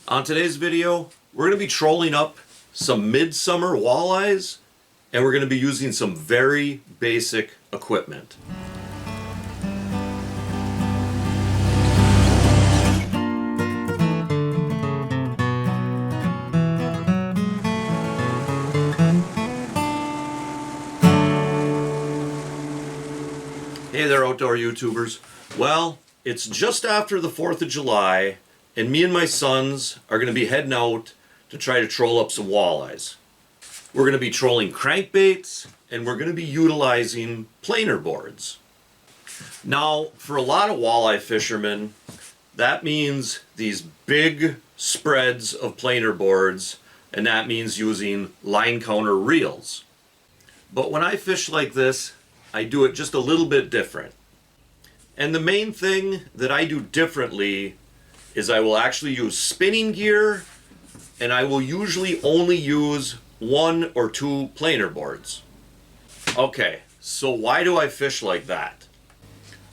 On today's video, we're going to be trolling up some midsummer walleyes, and we're going to be using some very basic equipment. Hey there, outdoor YouTubers. Well, it's just after the 4th of July, and me and my sons are going to be heading out to try to troll up some walleyes. We're going to be trolling crankbaits, and we're going to be utilizing planer boards. Now, for a lot of walleye fishermen, that means these big spreads of planer boards, and that means using line counter reels. But when I fish like this, I do it just a little bit different. And the main thing that I do differently is I will actually use spinning gear, and I will usually only use 1 or 2 planer boards. Okay, so why do I fish like that?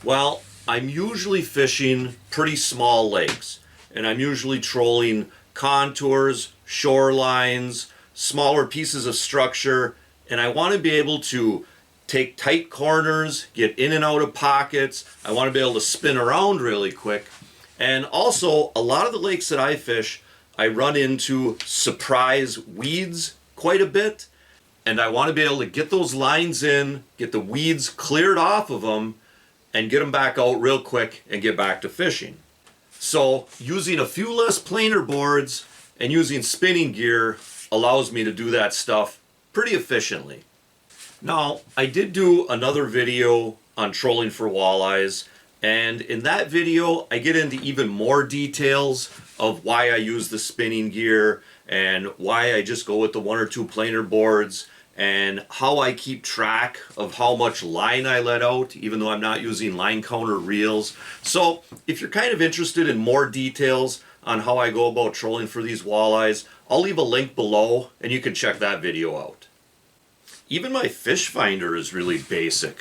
Well, I'm usually fishing pretty small lakes, and I'm usually trolling contours, shorelines, smaller pieces of structure, and I want to be able to take tight corners, get in and out of pockets. I want to be able to spin around really quick. And also, a lot of the lakes that I fish, I run into surprise weeds quite a bit. And I want to be able to get those lines in, get the weeds cleared off of them, and get them back out real quick and get back to fishing. So using a few less planer boards and using spinning gear allows me to do that stuff pretty efficiently. Now, I did do another video on trolling for walleyes, and in that video I get into even more details of why I use the spinning gear and why I just go with the 1 or 2 planer boards and how I keep track of how much line I let out, even though I'm not using line counter reels. So if you're kind of interested in more details on how I go about trolling for these walleyes, I'll leave a link below and you can check that video out. Even my fish finder is really basic.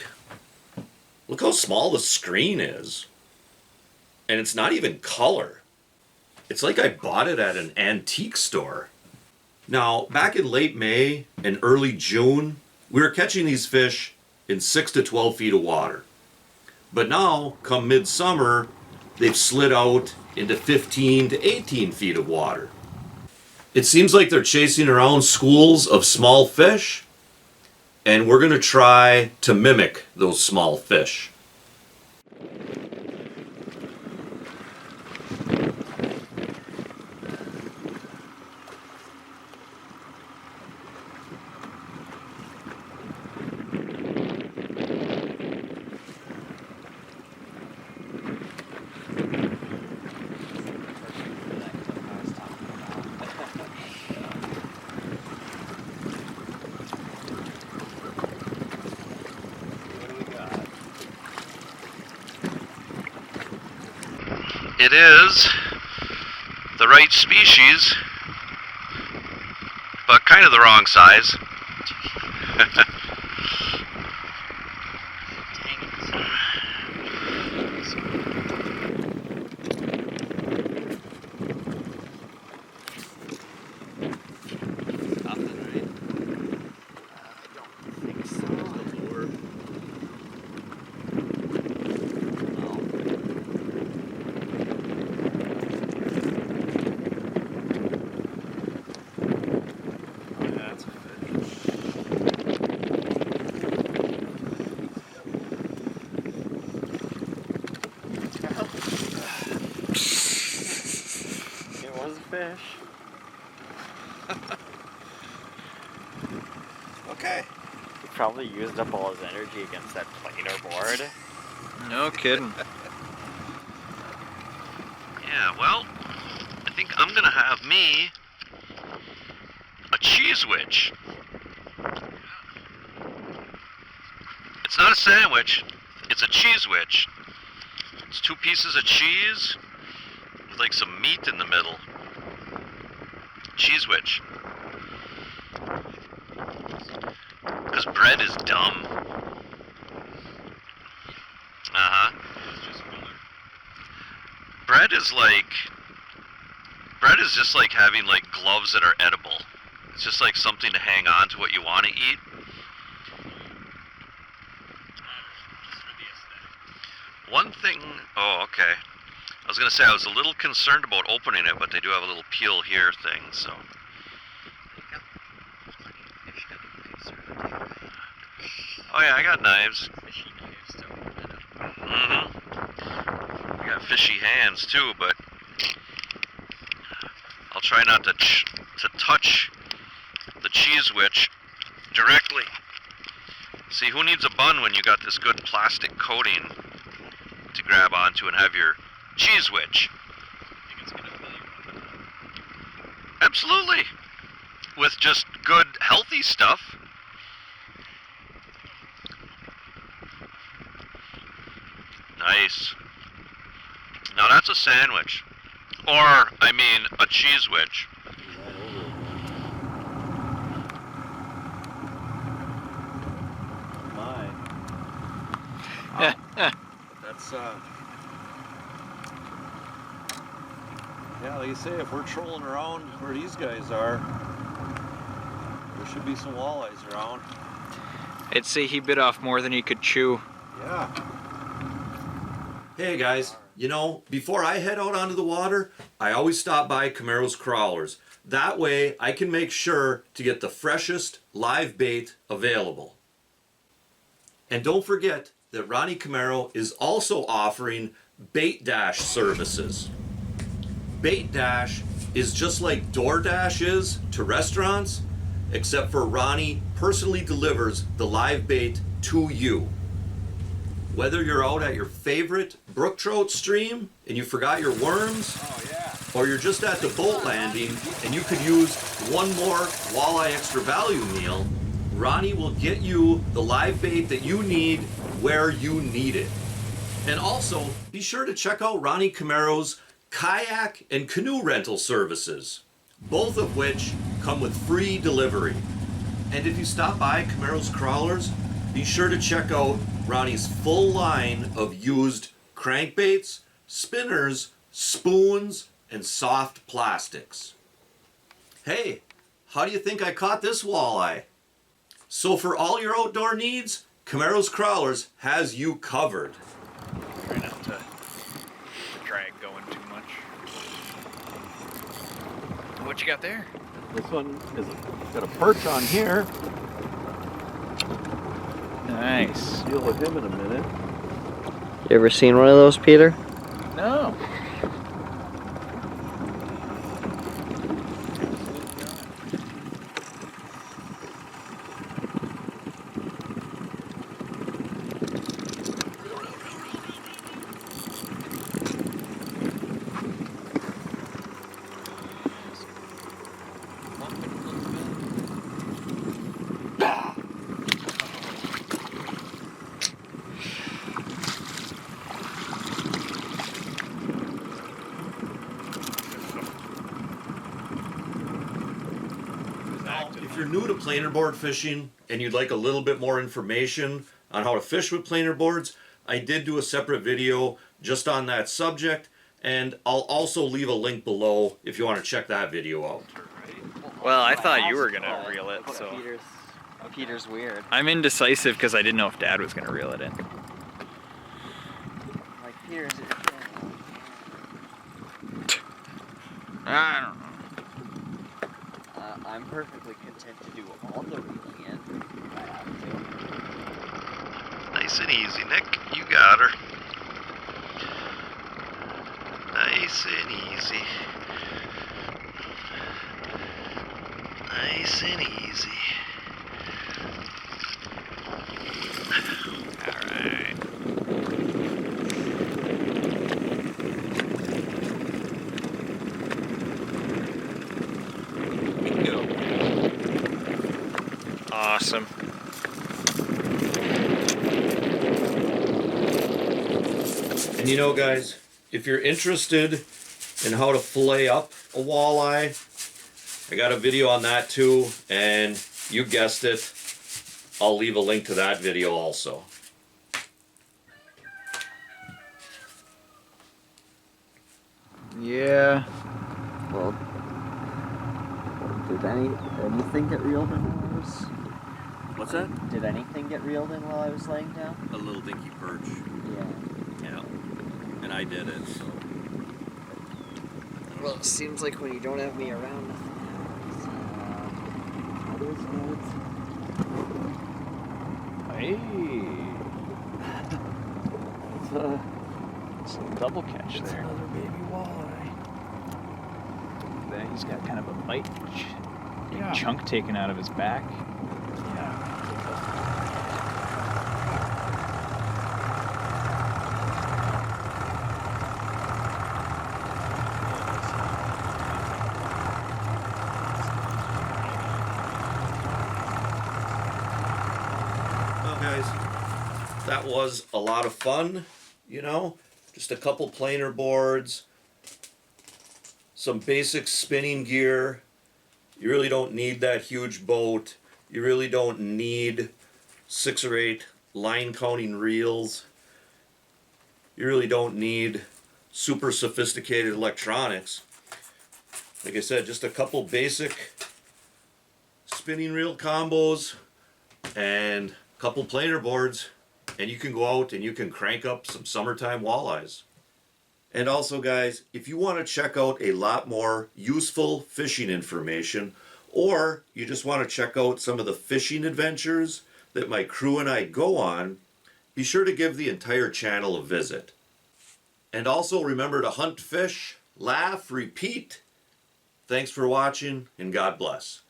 Look how small the screen is. And it's not even color. It's like I bought it at an antique store. Now, back in late May and early June, we were catching these fish in 6 to 12 feet of water. But now, come midsummer, they've slid out into 15 to 18 feet of water. It seems like they're chasing around schools of small fish, and we're going to try to mimic those small fish. It is the right species, but kind of the wrong size. Fish. Okay. He probably used up all his energy against that planer board. No kidding. Yeah, well, I think I'm gonna have me a cheese witch. It's not a sandwich, it's a cheese witch. It's 2 pieces of cheese with like some meat in the middle. Cheese witch. Because bread is dumb. Bread is like bread is just like having like gloves that are edible. It's just like something to hang on to what you want to eat. One thing, oh, okay. I was gonna say I was a little concerned about opening it, but they do have a little peel here thing, so. Oh yeah, I got knives. Fishy knives too. I got fishy hands too, but I'll try not to touch the cheese witch directly. See, who needs a bun when you got this good plastic coating to grab onto and have your cheese witch? Absolutely. With just good, healthy stuff. Nice. Now that's a sandwich. Or, I mean, a cheese witch. My. That's, yeah, like you say, if we're trolling around where these guys are, there should be some walleyes around. I'd say he bit off more than he could chew. Yeah. Hey guys, you know, before I head out onto the water, I always stop by Camaro's Crawlers. That way I can make sure to get the freshest live bait available. And don't forget that Ronnie Camaro is also offering Bait Dash services. Bait Dash is just like DoorDash is to restaurants, except for Ronnie personally delivers the live bait to you. Whether you're out at your favorite brook trout stream and you forgot your worms, or you're just at the boat landing and you could use one more walleye extra value meal, Ronnie will get you the live bait that you need where you need it. And also, be sure to check out Ronnie Camaro's kayak and canoe rental services, both of which come with free delivery. And if you stop by Camaro's Crawlers, be sure to check out Ronnie's full line of used crankbaits, spinners, spoons, and soft plastics. Hey, how do you think I caught this walleye? So for all your outdoor needs, Camaro's Crawlers has you covered. Try not to drag going too much. What you got there? This one is got a perch on here. Nice. Deal with him in a minute. You ever seen one of those, Peter? No. If you're new to planer board fishing and you'd like a little bit more information on how to fish with planer boards, I did do a separate video just on that subject, and I'll also leave a link below if you want to check that video out. Well, I thought you were gonna reel it, so Peter's weird. I'm indecisive because I didn't know if Dad was gonna reel it in. Like Peter's. I don't know. I'm perfectly content to do all the reeling in if I have to. Nice and easy, Nick. You got her. Nice and easy. Nice and easy. Alright. Awesome. And you know, guys, if you're interested in how to fillet up a walleye, I got a video on that too, and you guessed it, I'll leave a link to that video also. Yeah. Well, did anything get reeled in while I was... What's that? Did anything get reeled in while I was laying down? A little dinky perch. Yeah. Yeah. And I did it, so. Well, it seems like when you don't have me around, nothing happens. It's a double catch there. Another baby walleye. Then he's got kind of a big chunk taken out of his back. Well, guys, that was a lot of fun, you know? Just a couple planer boards, some basic spinning gear. You really don't need that huge boat. You really don't need 6 or 8 line counting reels. You really don't need super sophisticated electronics. Like I said, just a couple basic spinning reel combos and a couple planer boards, and you can go out and you can crank up some summertime walleyes. And also, guys, if you want to check out a lot more useful fishing information, or you just want to check out some of the fishing adventures that my crew and I go on, be sure to give the entire channel a visit. And also remember to hunt, fish, laugh, repeat. Thanks for watching, and God bless.